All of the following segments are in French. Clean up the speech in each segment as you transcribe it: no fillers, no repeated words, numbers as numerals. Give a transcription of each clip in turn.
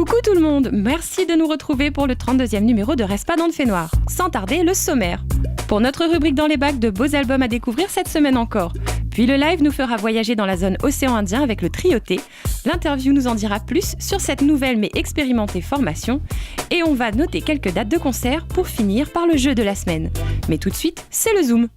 Coucou tout le monde, merci de nous retrouver pour le 32e numéro de Reste pas dans le fait noir. Sans tarder, le sommaire. Pour notre rubrique dans les bacs, de beaux albums à découvrir cette semaine encore. Puis le live nous fera voyager dans la zone océan Indien avec le Trio T. L'interview nous en dira plus sur cette nouvelle mais expérimentée formation. Et on va noter quelques dates de concert pour finir par le jeu de la semaine. Mais tout de suite, c'est le Zoom.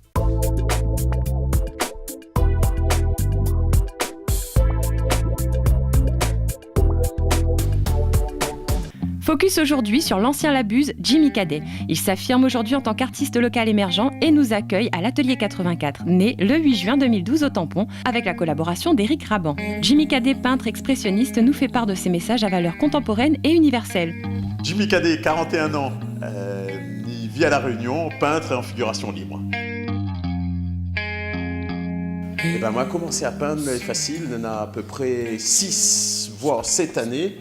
Focus aujourd'hui sur l'ancien Labuse, Jimmy Cadet. Il s'affirme aujourd'hui en tant qu'artiste local émergent et nous accueille à l'Atelier 84, né le 8 juin 2012 au Tampon, avec la collaboration d'Éric Raban. Jimmy Cadet, peintre expressionniste, nous fait part de ses messages à valeur contemporaine et universelle. Jimmy Cadet, 41 ans, il vit à La Réunion, peintre et en figuration libre. Et ben moi, commencer à peindre est facile, on a à peu près 6 voire 7 années.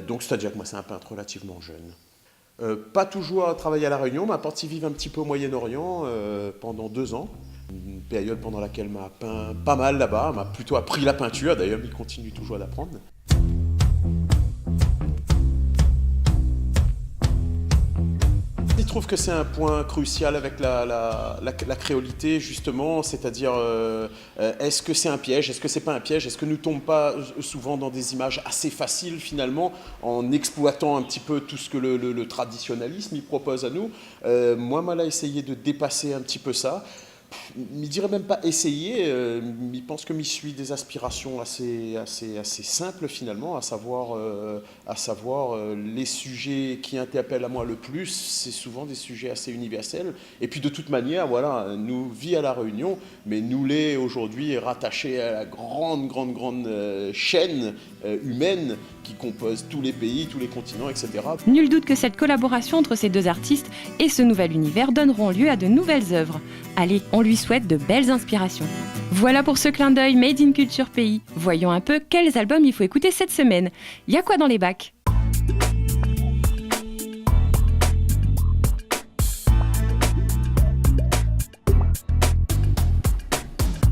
Donc c'est-à-dire que moi c'est un peintre relativement jeune. Pas toujours travaillé à La Réunion, mais parti vivre un petit peu au Moyen-Orient pendant 2 ans. Une période pendant laquelle m'a peint pas mal là-bas, m'a plutôt appris la peinture, d'ailleurs il continue toujours d'apprendre. Je trouve que c'est un point crucial avec la créolité, justement, c'est-à-dire est-ce que c'est un piège, est-ce que c'est pas un piège, est-ce que nous ne tombons pas souvent dans des images assez faciles finalement, en exploitant un petit peu tout ce que le traditionnalisme y propose à nous. Moi, mal à essayer de dépasser un petit peu ça. Je ne dirais même pas essayer, je pense que je suis des aspirations assez simples finalement, à savoir les sujets qui interpellent à moi le plus, c'est souvent des sujets assez universels. Et puis de toute manière, voilà, nous vivons à La Réunion, mais nous l'est aujourd'hui rattachés à la grande chaîne humaine qui compose tous les pays, tous les continents, etc. Nul doute que cette collaboration entre ces deux artistes et ce nouvel univers donneront lieu à de nouvelles œuvres. Allez, on lui souhaite de belles inspirations. Voilà pour ce clin d'œil Made in Culture Pays. Voyons un peu quels albums il faut écouter cette semaine. Y a quoi dans les bacs ?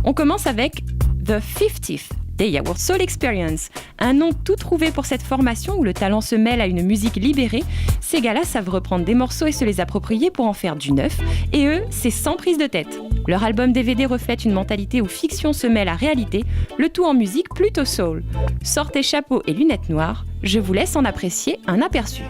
On commence avec The 50th. Day Our Soul Experience, un nom tout trouvé pour cette formation où le talent se mêle à une musique libérée. Ces gars-là savent reprendre des morceaux et se les approprier pour en faire du neuf, et eux, c'est sans prise de tête. Leur album DVD reflète une mentalité où fiction se mêle à réalité, le tout en musique plutôt soul. Sortez chapeau et lunettes noires, je vous laisse en apprécier un aperçu.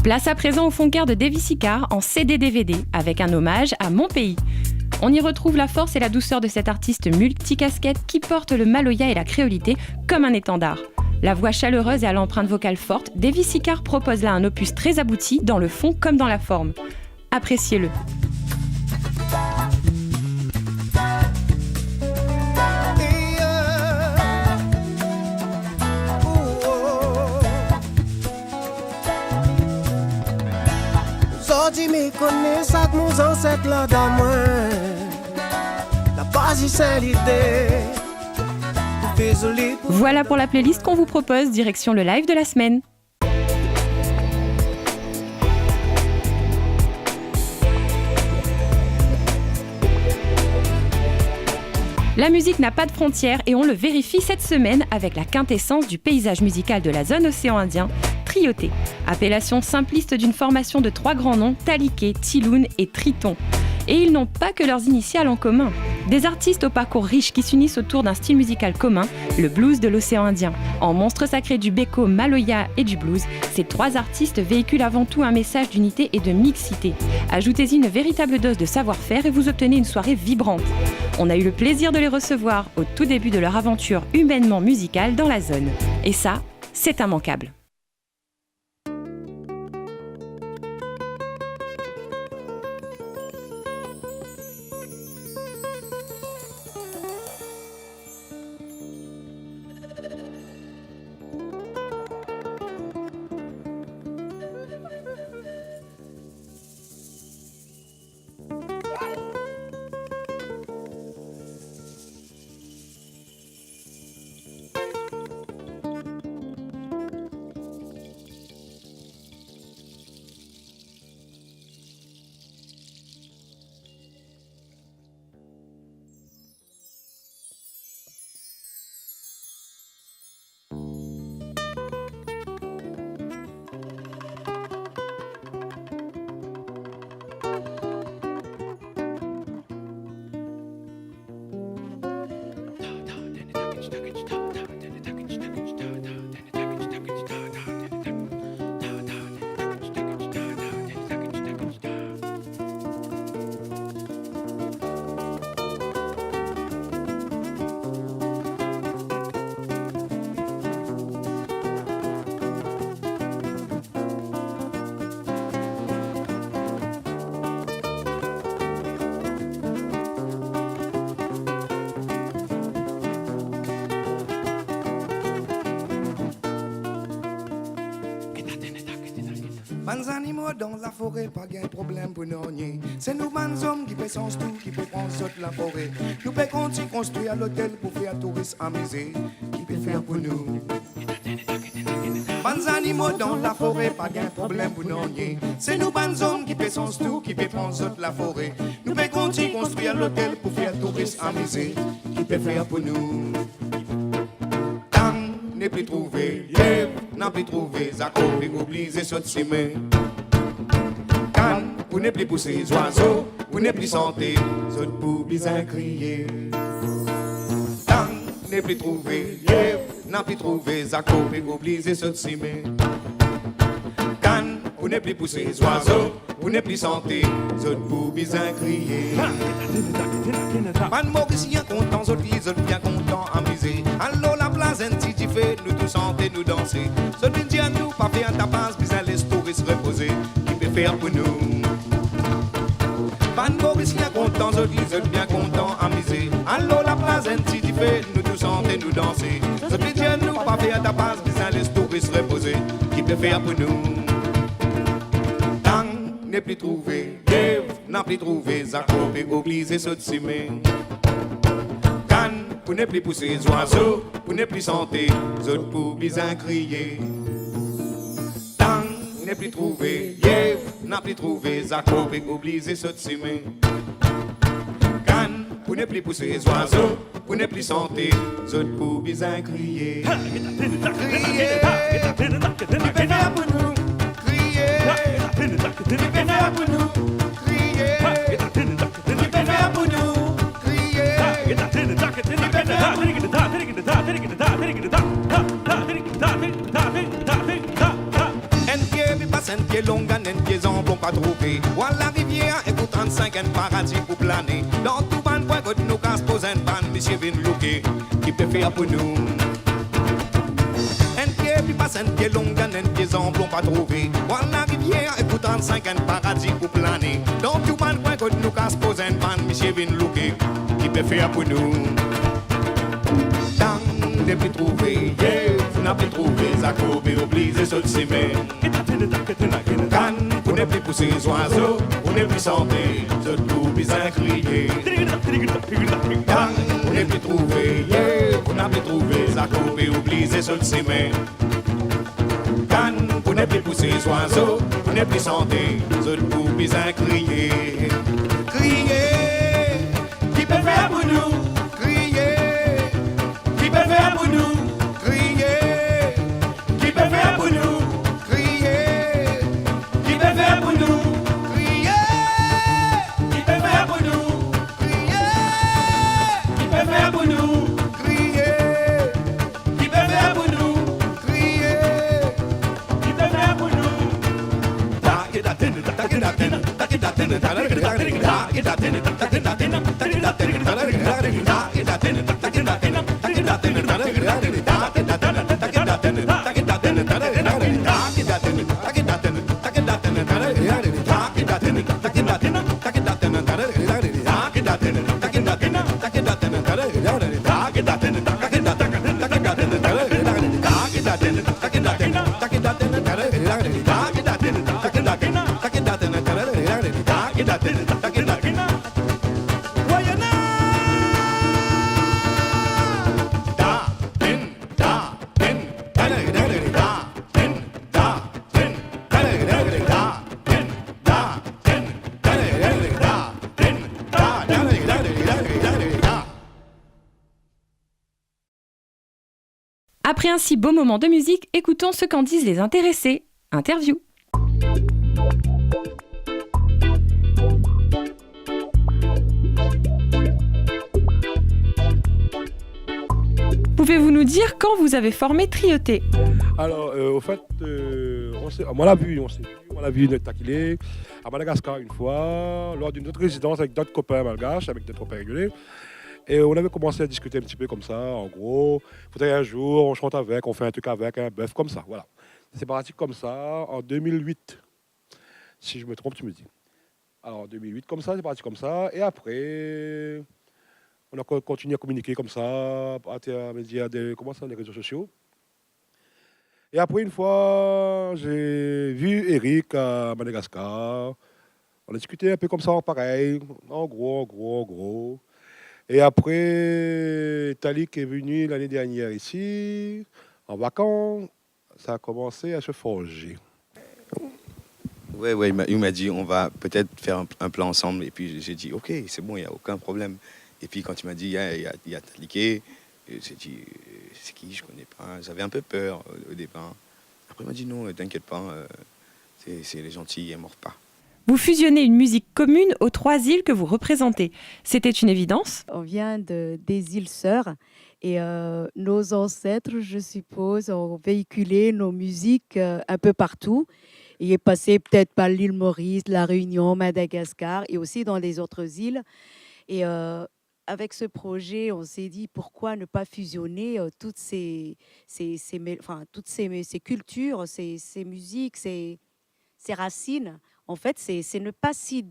Place à présent au Fonker de Davy Sicard en CD-DVD, avec un hommage à Mon Pays. On y retrouve la force et la douceur de cet artiste multicasquette qui porte le maloya et la créolité comme un étendard. La voix chaleureuse et à l'empreinte vocale forte, Davy Sicard propose là un opus très abouti dans le fond comme dans la forme. Appréciez-le. Dis-moi, connais ça que nos ancêtres là dans moi. La base, c'est l'idée. Voilà pour la playlist qu'on vous propose, direction le live de la semaine. La musique n'a pas de frontières et on le vérifie cette semaine avec la quintessence du paysage musical de la zone océan Indien, Trio T, appellation simpliste d'une formation de 3 grands noms, Taliké, Tiloun et Triton. Et ils n'ont pas que leurs initiales en commun. Des artistes au parcours riche qui s'unissent autour d'un style musical commun, le blues de l'océan Indien. En monstre sacré du beko, maloya et du blues, ces 3 artistes véhiculent avant tout un message d'unité et de mixité. Ajoutez-y une véritable dose de savoir-faire et vous obtenez une soirée vibrante. On a eu le plaisir de les recevoir au tout début de leur aventure humainement musicale dans la zone. Et ça, c'est immanquable. Mans animaux dans la forêt, pas de problème pour nous. C'est nous, mans hommes, qui paient sans tout, qui peut prendre sur la forêt. Nous pouvons continuer à construire l'hôtel pour faire touristes amusés. Qui peut faire pour nous? Mans animaux dans la forêt, pas de problème pour nous. C'est nous, mans hommes, qui paient sans tout, qui peut prendre sur la forêt. Nous pouvons continuer à construire l'hôtel pour faire touristes amusés. Qui peut faire pour nous? N'est plus trouvé, n'a plus trouvé, Zako, et oublié ce cimé. Can, vous n'êtes plus poussé les oiseaux, vous n'êtes plus santé, zot pour bien crier. Can, n'est plus trouvé, n'a plus trouvé, Zako, et oublié ce cimé. Can, vous n'êtes plus poussé les oiseaux, vous n'êtes plus santé, zot pour bien crier. Man Mauricien content, zot bien content, amusé. Allô la place, un petit fait, nous tous chanter, nous danser. Zot bien dit à nous, pas faire un tapas, bien les touristes reposer. Qui peut faire pour nous? Man Mauricien content, zot bien content, amusé. Allô la place, un petit fait, nous tous chanter, nous danser. Zot bien dit à nous, pas faire un tapas, bien les touristes reposer. Qui peut faire pour nous? N'est plus trouvé, n'a plus trouvé, Zako, et oublié ce cimé. Can, pour ne plus pousser les oiseaux, pour ne plus santé, zot pour bien crier. Tang, n'est plus trouvé, n'a plus trouvé, Zako, et oublié ce cimé. Can, pour ne plus pousser les oiseaux, pour ne plus santé, zot pour bien crier. Crier, qui peut faire pour nous? Qui peut faire pour nous? Crier. Qui peut faire pour nous? Crier. Qui peut faire pour nous? Un pied passe, un pied long, un pied en bon pas trouvé. Voilà la rivière et pour 35 un paradis pour planer. Dans tout ban point que nous casse pose un ban, monsieur vient looker. Qui peut faire pour nous? Un pied passe, un pied long, un pied en bon pas trouvé. Voilà la rivière et pour 35 un paradis pour planer. Dans tout ban point que nous casse pose un ban, monsieur vient looker. Qui peut faire pour nous? Tant de plus trouvé, vous n'avez plus trouvé, Zako, et oublié ce cimé. Can, vous n'avez plus poussé les oiseaux, vous n'avez plus santé, je tout bien crier. Can, vous n'avez plus trouvé, vous n'avez plus trouvé, Zako, et oublié ce cimé. Can, vous n'avez plus poussé les oiseaux, vous n'avez plus santé, je tout bien crier. Crier, qui peut faire pour nous? Crier, qui peut faire pour nous? Crier, qui peut faire pour nous? Crier, qui peut faire pour nous? Crier, qui peut faire pour nous? Crier, qui peut faire pour nous? Crier, qui peut faire pour nous? Crier, qui peut faire pour nous? Après un si beau moment de musique, écoutons ce qu'en disent les intéressés. Interview. Pouvez-vous nous dire quand vous avez formé Trioté? Alors, au fait, on l'a vu notre taquilé à Madagascar une fois, lors d'une autre résidence avec d'autres copains malgaches, avec d'autres copains réguliers. Et on avait commencé à discuter un petit peu comme ça, en gros. Il faudrait un jour, on chante avec, on fait un truc avec, un bœuf, comme ça, voilà. C'est parti comme ça en 2008. Si je me trompe, tu me dis. Alors, en 2008, comme ça, c'est parti comme ça. Et après, on a continué à communiquer comme ça, à médias des réseaux sociaux. Et après, une fois, j'ai vu Eric à Madagascar. On a discuté un peu comme ça, pareil, en gros. Et après, Talik est venu l'année dernière ici, en vacances. Ça a commencé à se forger. Ouais, il m'a dit, on va peut-être faire un plan ensemble. Et puis j'ai dit, ok, c'est bon, il n'y a aucun problème. Et puis quand il m'a dit, il y a Taliké, j'ai dit, c'est qui, je ne connais pas. J'avais un peu peur au départ. Après, il m'a dit, non, t'inquiète pas, c'est les gentils, ils ne mordent pas. Vous fusionnez une musique commune aux 3 îles que vous représentez. C'était une évidence ? On vient des îles Sœurs et nos ancêtres, je suppose, ont véhiculé nos musiques un peu partout. Il est passé peut-être par l'île Maurice, la Réunion, Madagascar et aussi dans les autres îles. Et avec ce projet, on s'est dit pourquoi ne pas fusionner toutes ces cultures, ces musiques, ces racines. En fait, c'est ne pas si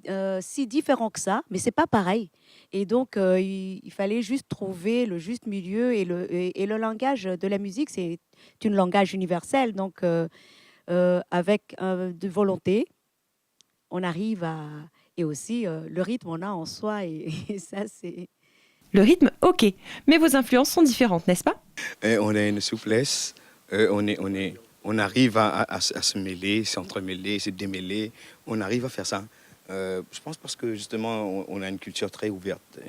différent que ça, mais c'est pas pareil. Et donc, il fallait juste trouver le juste milieu et le langage de la musique, c'est un langage universel. Donc, avec de volonté, on arrive à... Et aussi, le rythme, on a en soi, et ça, c'est... Le rythme, ok. Mais vos influences sont différentes, n'est-ce pas ? On a une souplesse, on arrive à se mêler, s'entremêler, se démêler. On arrive à faire ça. Je pense parce que justement, on a une culture très ouverte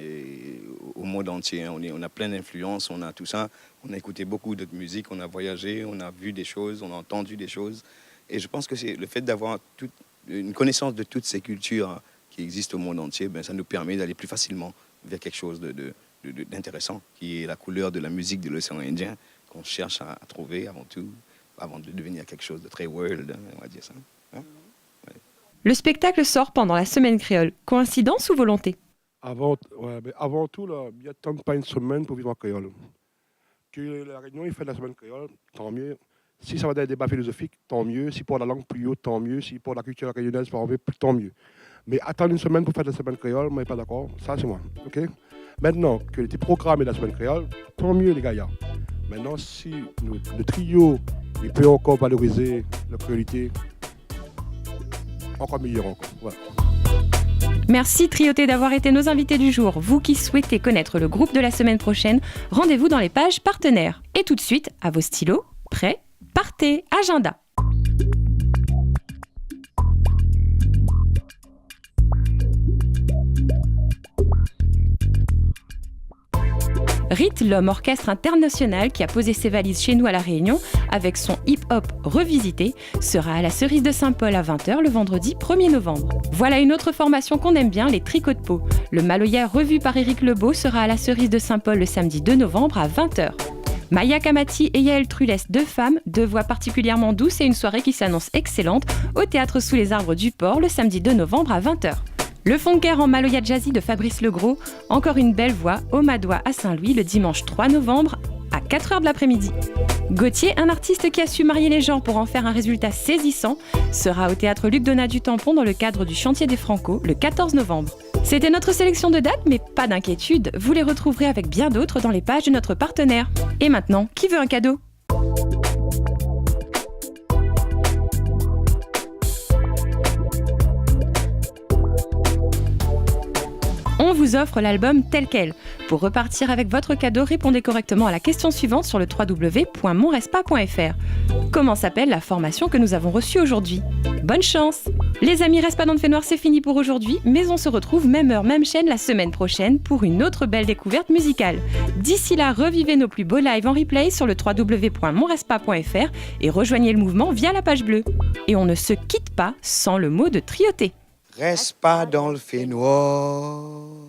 au monde entier. On a plein d'influences, on a tout ça. On a écouté beaucoup d'autres musiques, on a voyagé, on a vu des choses, on a entendu des choses. Et je pense que c'est le fait d'avoir une connaissance de toutes ces cultures qui existent au monde entier, ça nous permet d'aller plus facilement vers quelque chose d'intéressant, qui est la couleur de la musique de l'océan Indien, qu'on cherche à trouver avant tout, avant de devenir quelque chose de très world, on va dire ça. Hein? Ouais. Le spectacle sort pendant la semaine créole. Coïncidence ou volonté ? Avant tout, là, il y a tant de pas une semaine pour vivre en créole. Que la Réunion, il fait la semaine créole, tant mieux. Si ça va dans des débats philosophiques, tant mieux. Si pour la langue plus haute, tant mieux. Si pour la culture réunionnaise, tant mieux. Mais attendre une semaine pour faire la semaine créole, moi, je ne suis pas d'accord. Ça, c'est moi. Okay? Maintenant, que était programmé la semaine créole, tant mieux, les gars. Maintenant, si le trio il peut encore valoriser la créolité, encore meilleur encore. Voilà. Merci Trioté d'avoir été nos invités du jour. Vous qui souhaitez connaître le groupe de la semaine prochaine, rendez-vous dans les pages partenaires. Et tout de suite, à vos stylos, prêts, partez, agenda. RIT, l'homme orchestre international qui a posé ses valises chez nous à La Réunion avec son hip-hop revisité, sera à la Cerise de Saint-Paul à 20h le vendredi 1er novembre. Voilà une autre formation qu'on aime bien, les tricots de peau. Le Maloya revu par Éric Lebeau sera à la Cerise de Saint-Paul le samedi 2 novembre à 20h. Maya Kamati et Yael Trulès, 2 femmes, 2 voix particulièrement douces et une soirée qui s'annonce excellente au Théâtre Sous les Arbres du Port le samedi 2 novembre à 20h. Le Funker en Maloya Jazzy de Fabrice Legros, encore une belle voix au Madois à Saint-Louis le dimanche 3 novembre à 4h de l'après-midi. Gauthier, un artiste qui a su marier les genres pour en faire un résultat saisissant, sera au Théâtre Luc Donat du Tampon dans le cadre du Chantier des Franco le 14 novembre. C'était notre sélection de dates, mais pas d'inquiétude, vous les retrouverez avec bien d'autres dans les pages de notre partenaire. Et maintenant, qui veut un cadeau ? On vous offre l'album tel quel. Pour repartir avec votre cadeau, répondez correctement à la question suivante sur le www.monrespa.fr. Comment s'appelle la formation que nous avons reçue aujourd'hui ? Bonne chance ! Les amis, Respa dans le fait noir, c'est fini pour aujourd'hui, mais on se retrouve même heure, même chaîne la semaine prochaine pour une autre belle découverte musicale. D'ici là, revivez nos plus beaux lives en replay sur le www.monrespa.fr et rejoignez le mouvement via la page bleue. Et on ne se quitte pas sans le mot de Trioté. Reste pas dans le fait noir.